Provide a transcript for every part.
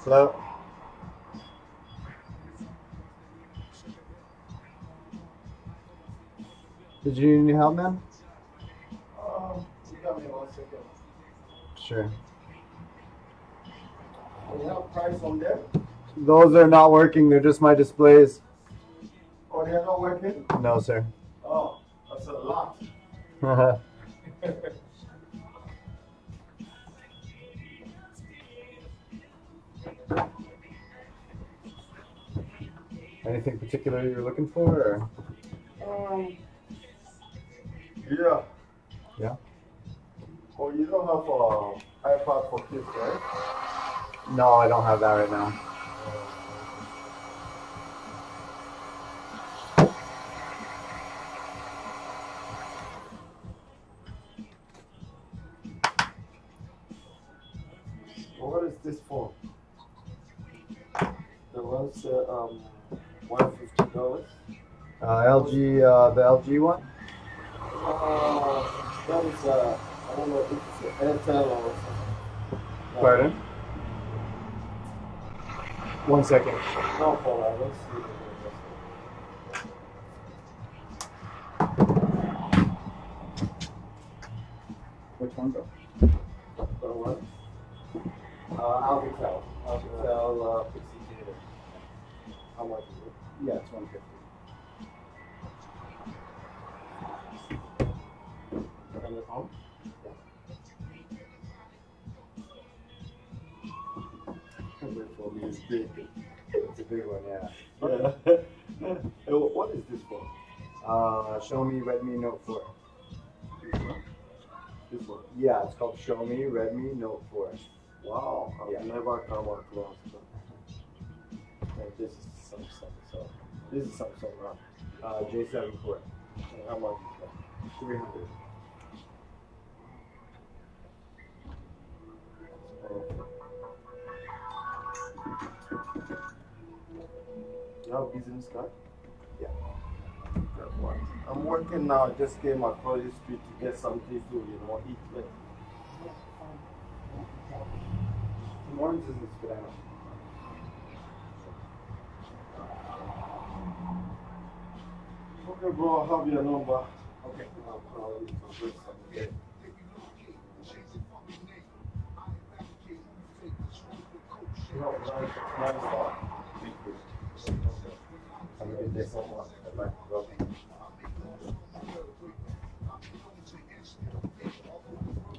Hello? Did you need help, man? You got me 1 second. Sure. You have price on them? Those are not working. They're just my displays. Oh, they're not working? No, sir. Oh, that's a lot. Anything particular you're looking for? Or? Yeah. Yeah? Oh, you don't have iPad for kids, right? No, I don't have that right now. What is this for? The one's $150. LG, the LG one? That is I don't know if it's an Intel or something. Pardon? 1 second. No, Paul, I don't see it. Which one, bro? The one? Alcatel. Alcatel Pixie Data. How much is it? Yeah, it's 150. On your phone? For me, it's big. It's a big one, yeah. Yeah. What is this for? Xiaomi Redmi Note 4. This one? Yeah, it's called Xiaomi Redmi Note 4. Wow, I've Yeah. never come across that. And this is Samsung, so this is Samsung, right? J7 Core. And how much is that? 300. You have business card? Yeah. That's one. I'm working now. I just came across the street to get something to, eat. But Orange is this banana. okay, bro, I have your number. Okay. I'll call you to get something.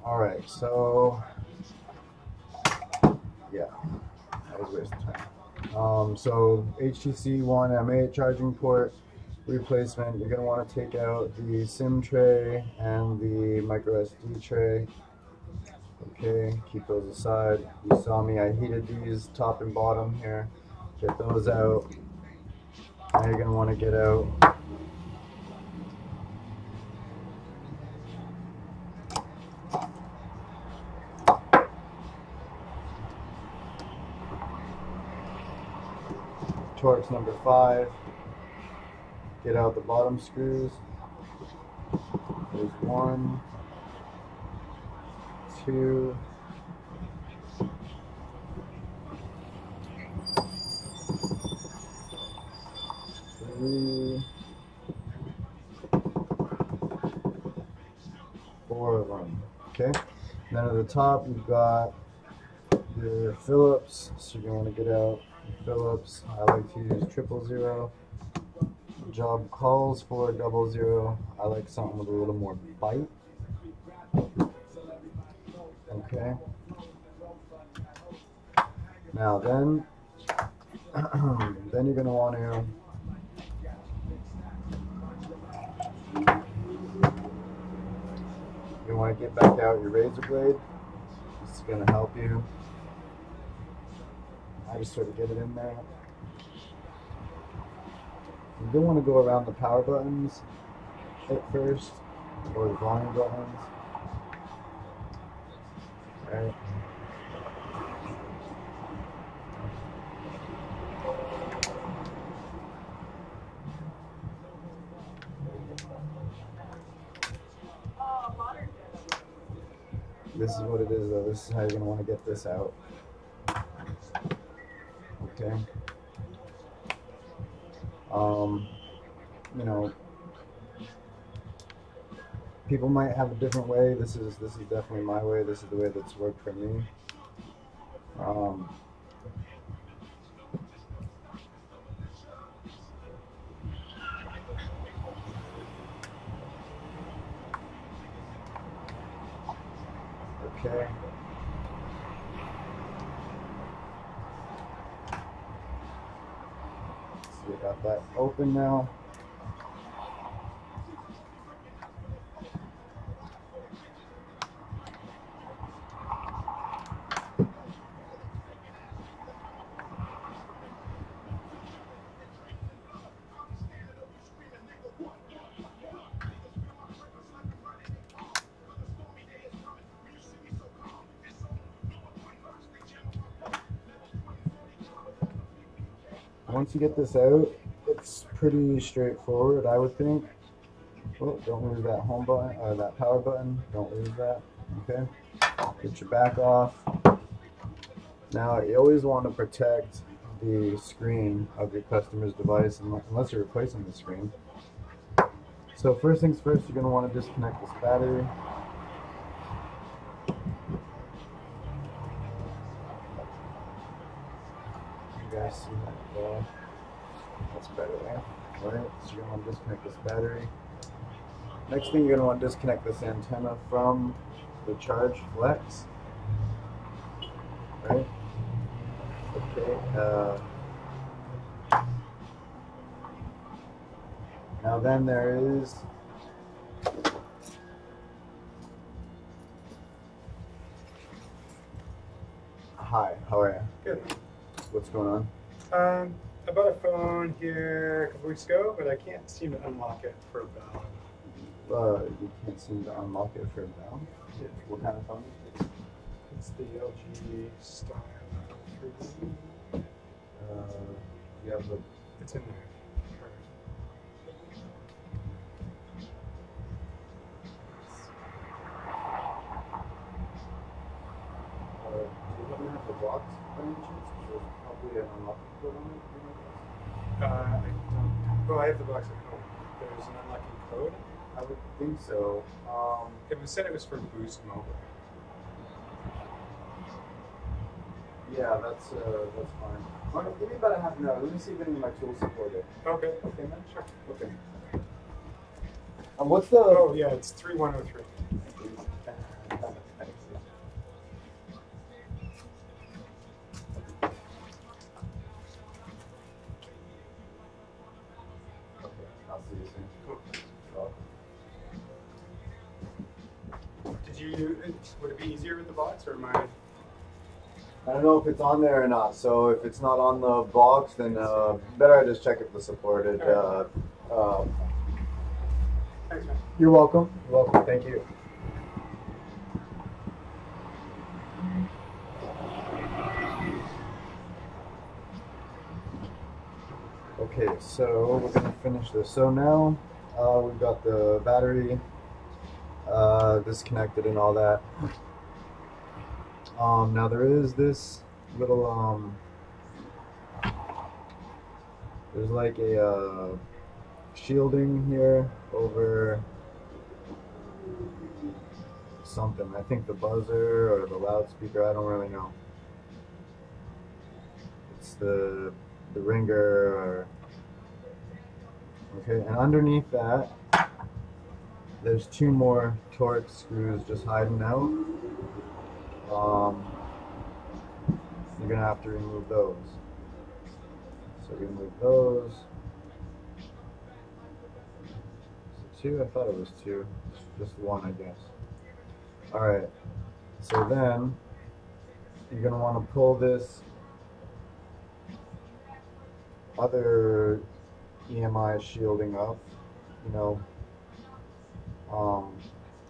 All right, so yeah, I was wasting time. So HTC One M8 charging port replacement. You're gonna want to take out the SIM tray and the micro SD tray. Okay, keep those aside. You saw me, I heated these top and bottom here. Get those out. Now you're gonna want to get out Torx number 5. Get out the bottom screws. There's 1, 2, 3, 4 of them. Okay. Then at the top you've got your Phillips. So you're going to want to get out the Phillips. I like to use 000. Job calls for 00. I like something with a little more bite. Okay. Now then, then you're going to want to get back out your razor blade. This is going to help you. I just sort of get it in there. You don't want to go around the power buttons at first, or the volume buttons. Right. This is what it is though. This is how you're going to want to get this out. Okay. You know, people might have a different way. This is definitely my way. This is the way that's worked for me. Okay. So we got that open now. Once you get this out, it's pretty straightforward, I would think. Oh, don't lose that home button or that power button. Don't lose that. Okay. Get your back off. Now, you always want to protect the screen of your customer's device unless you're replacing the screen. So first things first, you're going to want to disconnect this battery. You guys see that? That's better there. Alright, so you're going to want to disconnect this battery. Next thing, you're going to want to disconnect this antenna from the charge flex. Right? Okay. Now then there is Hi, how are you? Good. What's going on? I bought a phone here a couple weeks ago, but I can't seem to unlock it for a bell. You can't seem to unlock it for a bell? Yeah. What kind of phone is it? It's the LG style. You have the It's in there. do you happen to have the box by any chance? There's probably an unlocking code on it. I don't. Well, I have the box at home. There's an unlocking code. I would think so. It was said it was for Boost Mobile. Yeah, that's fine. Alright, give me about a half an hour. Let me see if any of my tools support it. Okay. Okay, man. Sure. Okay. What's the? Oh yeah, it's 3103. I'll see you soon. Cool. Would it be easier with the box, or am I? I don't know if it's on there or not. So if it's not on the box, then better I just check if it's supported. Thanks, man. You're welcome. You're welcome. Thank you. Okay, so we're gonna finish this. So now we've got the battery disconnected and all that. Now there is this little there's like a shielding here over something. I think the buzzer or the loudspeaker. I don't really know. It's the ringer or okay. And underneath that, there's two more Torx screws just hiding out. You're gonna have to remove those. So remove those. Is it two? I thought it was two. It's just one, I guess. Alright. So then you're gonna want to pull this other EMI shielding up. You know,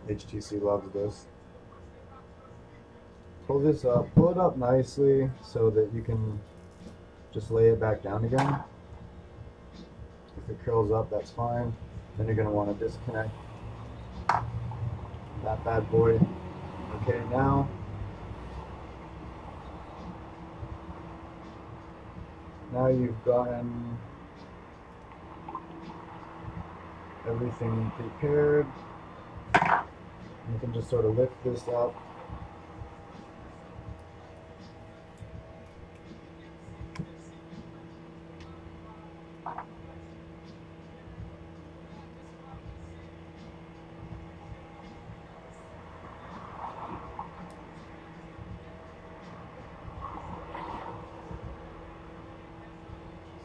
HTC loves this. Pull this up, pull it up nicely so that you can just lay it back down again. If it curls up, that's fine. Then you're going to want to disconnect that bad boy. Okay, now now you've gotten everything prepared. You can just sort of lift this up.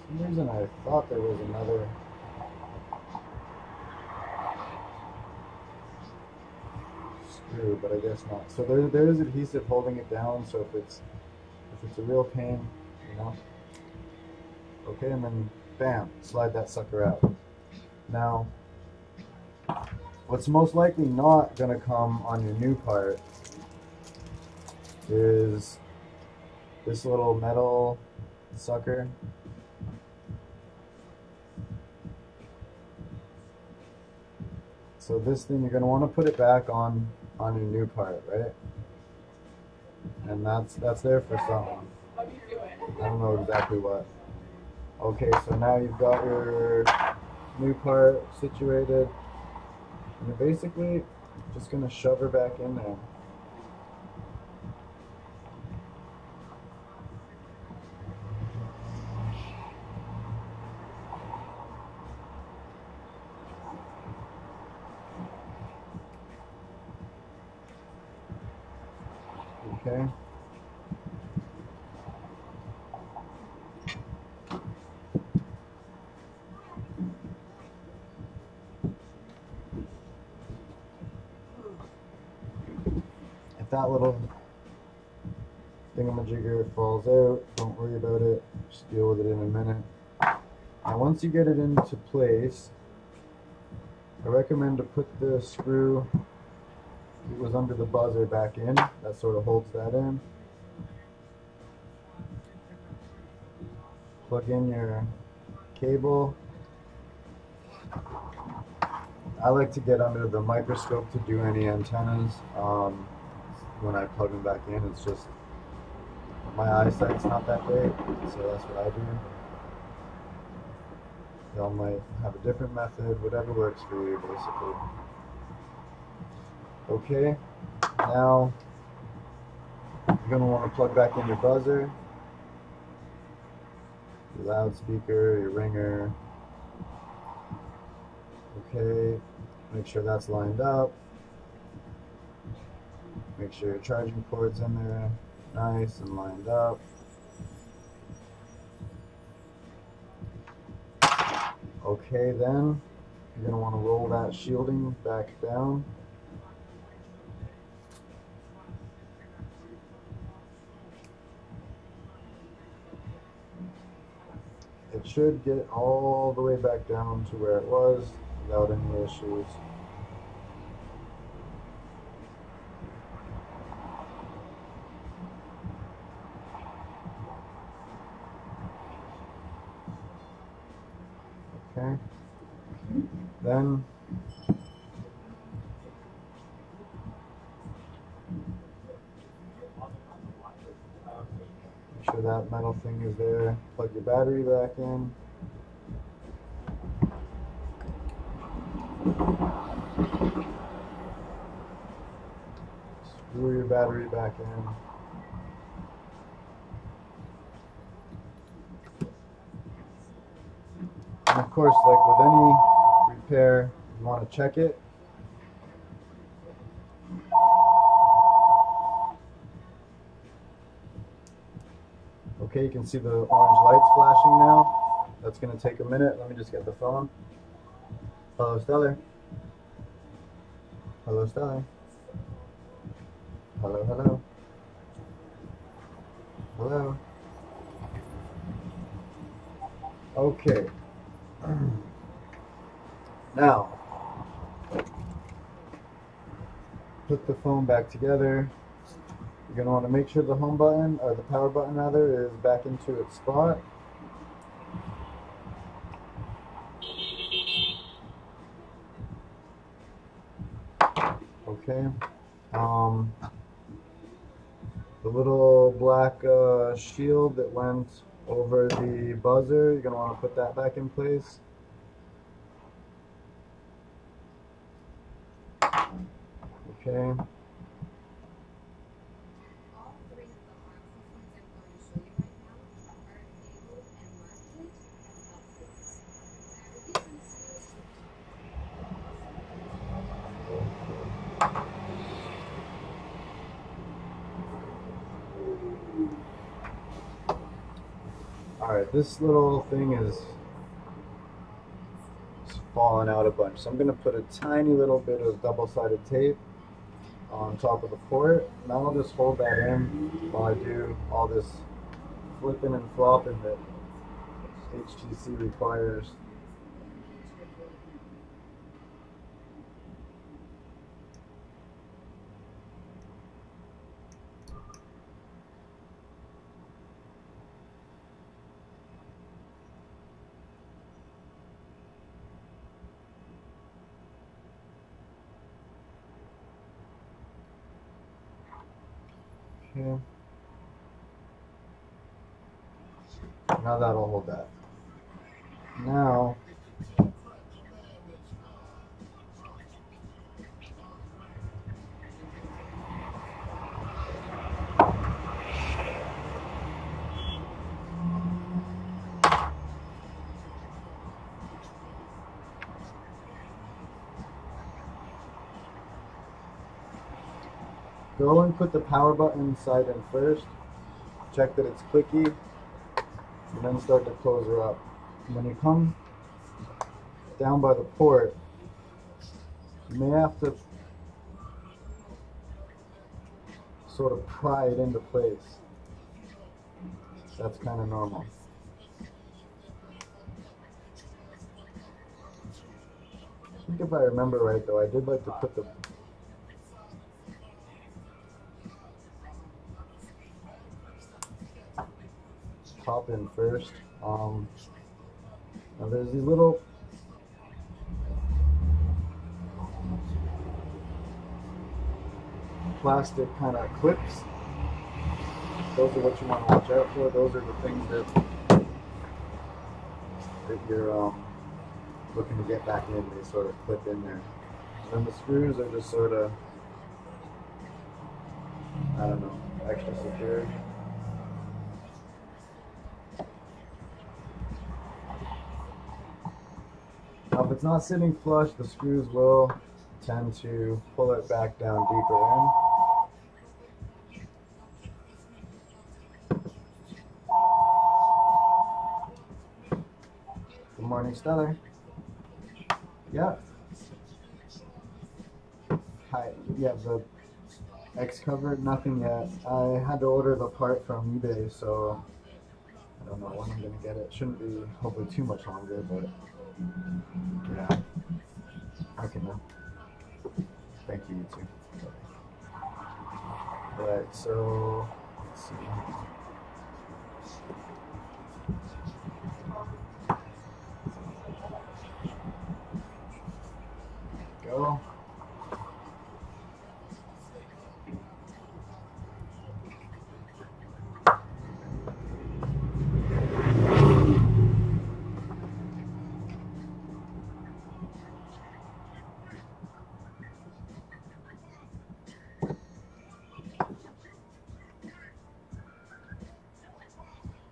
For some reason I thought there was another screw, but I guess not. So there is adhesive holding it down, so if it's a real pain, you know. Okay, and then bam, slide that sucker out. Now, what's most likely not gonna come on your new part is this little metal sucker. So this thing, you're going to want to put it back on your new part, right? And that's there for something. I don't know exactly what. Okay, so now you've got your new part situated. And you're basically just going to shove her back in there. Okay. If that little thingamajigger falls out, don't worry about it. Just deal with it in a minute. Now once you get it into place, I recommend to put the screw that was under the buzzer back in. That sort of holds that in. Plug in your cable. I like to get under the microscope to do any antennas. When I plug them back in, it's just my eyesight's not that great, so that's what I do. Y'all might have a different method, whatever works for you, basically. Okay, now you're going to want to plug back in your buzzer, your loudspeaker, your ringer. Okay, make sure that's lined up. Make sure your charging port's in there, nice and lined up. Okay, then you're going to want to roll that shielding back down. It should get all the way back down to where it was without any issues. Okay. Then make sure that metal thing is there. Plug your battery back in. Screw your battery back in. And of course, like with any repair, you want to check it. Okay, you can see the orange lights flashing now. That's going to take a minute. Let me just get the phone. Hello, Stellar. Hello, Stellar. Hello, hello. Hello. Okay. Now, put the phone back together. You're going to want to make sure the home button, or the power button rather, is back into its spot. Okay. The little black shield that went over the buzzer. You're going to want to put that back in place. Okay. Alright, this little thing is falling out a bunch, so I'm going to put a tiny little bit of double-sided tape on top of the port. Now I'll just hold that in while I do all this flipping and flopping that HTC requires. Okay. Now that'll hold that. Now go and put the power button inside in first. Check that it's clicky, and then start to close her up. And when you come down by the port, you may have to sort of pry it into place. That's kind of normal. I think if I remember right though, I did like to put the top in first. Now there's these little plastic kind of clips. Those are what you want to watch out for. Those are the things that you're looking to get back in. They sort of clip in there. And then the screws are just sort of, I don't know, extra secure. Now if it's not sitting flush, the screws will tend to pull it back down deeper in. Good morning, Stellar. Yeah. Hi. Yeah, the X cover, nothing yet. I had to order the part from eBay, so I don't know when I'm gonna get it. Shouldn't be hopefully too much longer, but yeah. Okay, man. Thank you, you too. Alright, so let's see. Go.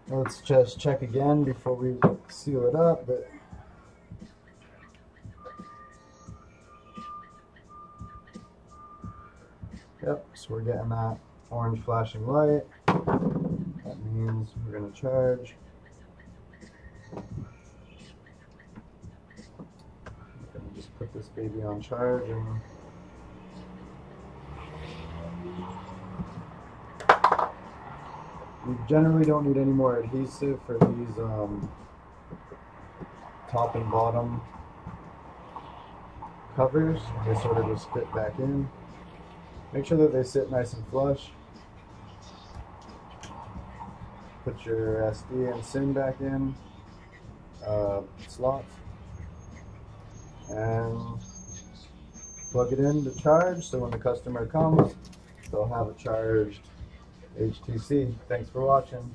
Let's just check again before we seal it up. But yep, so we're getting that orange flashing light. That means we're going to charge. I'm going to just put this baby on charge and we generally don't need any more adhesive for these top and bottom covers. They sort of just fit back in. Make sure that they sit nice and flush. Put your SD and SIM back in slots and plug it in to charge, so when the customer comes, they'll have a charged HTC. Thanks for watching.